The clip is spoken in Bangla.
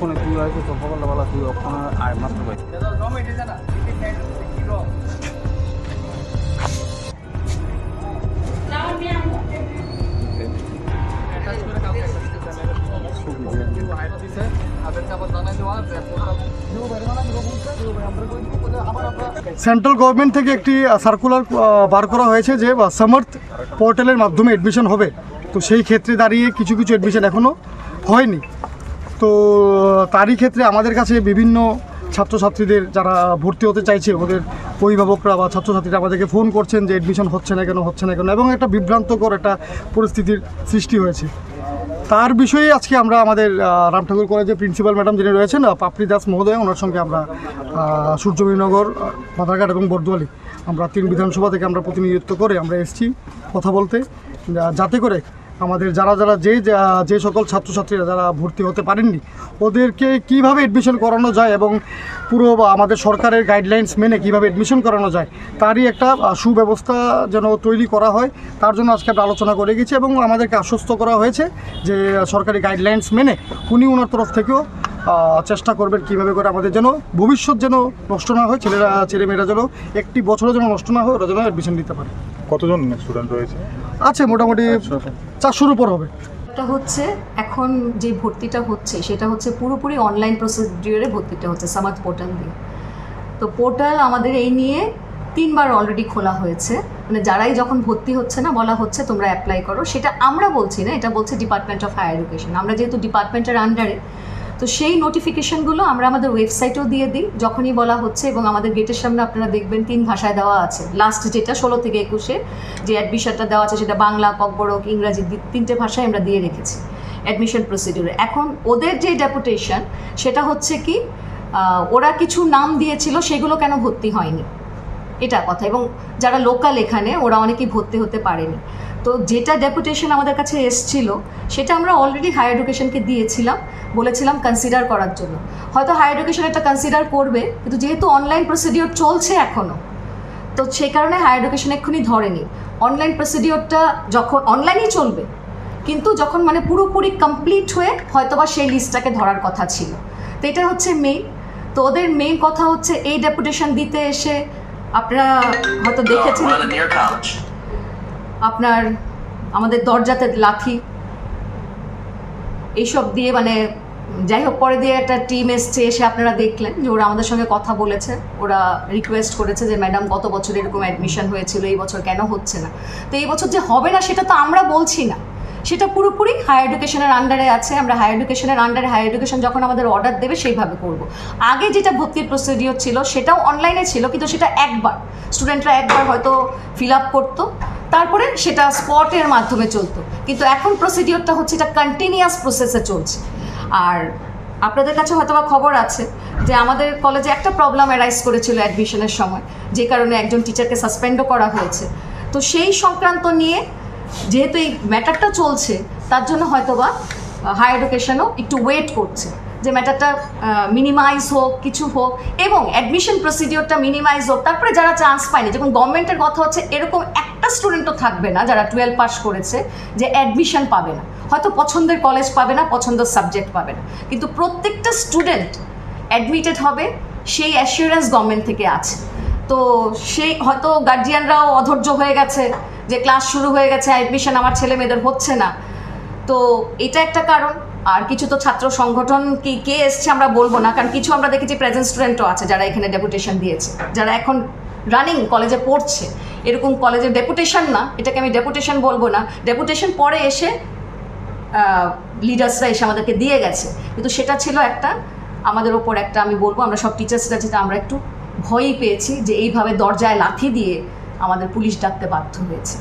ওখানে তুই হয়তো তো বলা তুই ওখানে আর মাত্র ভাই সেন্ট্রাল গভর্নমেন্ট থেকে একটি সার্কুলার বার করা হয়েছে যে সমর্থ পোর্টালের মাধ্যমে অ্যাডমিশন হবে। তো সেই ক্ষেত্রে দাঁড়িয়ে কিছু কিছু অ্যাডমিশন এখনও হয়নি। তো তারই ক্ষেত্রে আমাদের কাছে বিভিন্ন ছাত্রছাত্রীদের যারা ভর্তি হতে চাইছে ওদের অভিভাবকরা বা ছাত্রছাত্রীরা আমাদেরকে ফোন করছেন যে অ্যাডমিশন হচ্ছে না কেন এবং একটা বিভ্রান্তকর একটা পরিস্থিতির সৃষ্টি হয়েছে। তার বিষয়ে আজকে আমরা আমাদের রামঠাকুর কলেজের প্রিন্সিপাল ম্যাডাম যিনি রয়েছেন পাপড়ি দাস মহোদয়, ওনার সঙ্গে আমরা সূর্যমীনগর, বাধারঘাট এবং বরদোয়ালি আমরা 3 বিধানসভা থেকে আমরা প্রতিনিধিত্ব করে আমরা এসেছি কথা বলতে, যাতে করে আমাদের যারা যে সকল ছাত্রছাত্রীরা যারা ভর্তি হতে পারেননি ওদেরকে কীভাবে অ্যাডমিশন করানো যায় এবং পুরো আমাদের সরকারের গাইডলাইন্স মেনে কীভাবে অ্যাডমিশন করানো যায় তারই একটা সুব্যবস্থা যেন তৈরি করা হয়। তার জন্য আজকে আমরা আলোচনা করে গেছি এবং আমাদেরকে আশ্বস্ত করা হয়েছে যে সরকারি গাইডলাইন্স মেনে ওনার তরফ থেকেও চেষ্টা করবেন কীভাবে করে আমাদের যেন ভবিষ্যৎ যেন নষ্ট না হয়, ছেলেমেয়েরা যেন একটি বছরও যেন নষ্ট না হয়, ওরা যেন অ্যাডমিশন নিতে পারে। কতজন স্টুডেন্ট রয়েছে? আছে মোটামুটি 400-র উপর হবে। এটা হচ্ছে এখন যে ভর্তিটা হচ্ছে সেটা হচ্ছে পুরোপুরি অনলাইন প্রসিডিওরে ভর্তিটা হচ্ছে সামার্থ পোর্টাল দিয়ে। তো পোর্টাল আমাদের এই নিয়ে 3 বার অলরেডি খোলা হয়েছে, মানে যারাই যখন ভর্তি হচ্ছে না বলা হচ্ছে তোমরা অ্যাপ্লাই করো। সেটা আমরা বলছি না, এটা বলছে ডিপার্টমেন্ট অফ হায়ার এডুকেশন। আমরা যেহেতু ডিপার্টমেন্টের আন্ডারে, তো সেই নোটিফিকেশানগুলো আমরা আমাদের ওয়েবসাইটেও দিয়ে দিই যখনই বলা হচ্ছে, এবং আমাদের গেটের সামনে আপনারা দেখবেন 3 ভাষায় দেওয়া আছে। লাস্ট যেটা 16 থেকে 21-এ যে অ্যাডমিশনটা দেওয়া আছে সেটা বাংলা, ককবরক, ইংরাজি 3টে ভাষায় আমরা দিয়ে রেখেছি অ্যাডমিশন প্রসিডিউরে। এখন ওদের যে ডেপুটেশন সেটা হচ্ছে কি ওরা কিছু নাম দিয়েছিল সেগুলো কেন ভর্তি হয়নি এটা কথা, এবং যারা লোকাল এখানে ওরা অনেকেই ভর্তি হতে পারেনি। তো যেটা ডেপুটেশন আমাদের কাছে এসছিল সেটা আমরা অলরেডি হায়ার এডুকেশনকে দিয়েছিলাম, বলেছিলাম কনসিডার করার জন্য। হয়তো হায়ার এডুকেশন এটা কনসিডার করবে, কিন্তু যেহেতু অনলাইন প্রসিডিওর চলছে এখনও, তো সেই কারণে হায়ার এডুকেশন এক্ষুনি ধরেনি। অনলাইন প্রসিডিওরটা যখন অনলাইনেই চলবে, কিন্তু যখন মানে পুরোপুরি কমপ্লিট হয়ে হয়তোবা সেই লিস্টটাকে ধরার কথা ছিল। তো এটা হচ্ছে মেইন। তো ওদের মেইন কথা হচ্ছে এই ডেপুটেশন দিতে এসে আপনারা হয়তো দেখেছেন আপনার আমাদের দরজাতে লাথি এইসব দিয়ে, মানে যাই হোক পরে দিয়ে একটা টিম এসছে, এসে আপনারা দেখলেন যে ওরা আমাদের সঙ্গে কথা বলেছে, ওরা রিকোয়েস্ট করেছে যে ম্যাডাম গত বছর এরকম অ্যাডমিশন হয়েছিল, এই বছর কেন হচ্ছে না। তো এই বছর যে হবে না সেটা তো আমরা বলছি না, সেটা পুরোপুরি হায়ার এডুকেশনের আন্ডারে আছে। আমরা হায়ার এডুকেশনের আন্ডারে হায়ার এডুকেশন যখন আমাদের অর্ডার দেবে সেইভাবে করব। আগে যেটা ভর্তির প্রসিডিওর ছিল সেটাও অনলাইনে ছিল, কিন্তু সেটা স্টুডেন্টরা একবার হয়তো ফিল আপ করতো, তারপরে সেটা স্পটের মাধ্যমে চলতো। কিন্তু এখন প্রসিডিওরটা হচ্ছে এটা কন্টিনিউয়াস প্রসেসে চলছে। আর আপনাদের কাছে হয়তো বা খবর আছে যে আমাদের কলেজে একটা প্রবলেম অ্যারাইজ করেছিল অ্যাডমিশনের সময়, যে কারণে একজন টিচারকে সাসপেন্ডও করা হয়েছে। তো সেই সংক্রান্ত নিয়ে যেহেতু এই ম্যাটারটা চলছে, তার জন্য হয়তোবা হায়ার এডুকেশনও একটু ওয়েট করছে যে ম্যাটারটা মিনিমাইজ হোক, কিছু হোক, এবং অ্যাডমিশন প্রসিডিওরটা মিনিমাইজ হোক। তারপরে যারা চান্স পায়নি, যেমন গভর্নমেন্টের কথা হচ্ছে এরকম একটা স্টুডেন্টও থাকবে না যারা 12 পাস করেছে যে অ্যাডমিশন পাবে না, হয়তো পছন্দের কলেজ পাবে না, পছন্দের সাবজেক্ট পাবে না, কিন্তু প্রত্যেকটা স্টুডেন্ট অ্যাডমিটেড হবে, সেই অ্যাসিওরেন্স গভর্নমেন্ট থেকে আছে। তো সেই হয়তো গার্জিয়ানরাও অধৈর্য হয়ে গেছে যে ক্লাস শুরু হয়ে গেছে, অ্যাডমিশন আমার ছেলে মেয়েদের হচ্ছে না। তো এটা একটা কারণ। আর কিছু তো ছাত্র সংগঠন কে এসছে আমরা বলবো না, কারণ কিছু আমরা দেখেছি প্রেজেন্ট স্টুডেন্টও আছে যারা এখানে ডেপুটেশন দিয়েছে, যারা এখন রানিং কলেজে পড়ছে। এরকম কলেজের ডেপুটেশন না, এটাকে আমি ডেপুটেশন বলবো না, ডেপুটেশন পরে এসে লিডার্সরা এসে আমাদেরকে দিয়ে গেছে, কিন্তু সেটা ছিল একটা আমাদের ওপর একটা, আমি বলবো আমরা সব টিচার্সরা যেটা আমরা একটু ভয়ই পেয়েছি যে এইভাবে দরজায় লাথি দিয়ে আমাদের পুলিশ ডাকতে বাধ্য হয়েছে।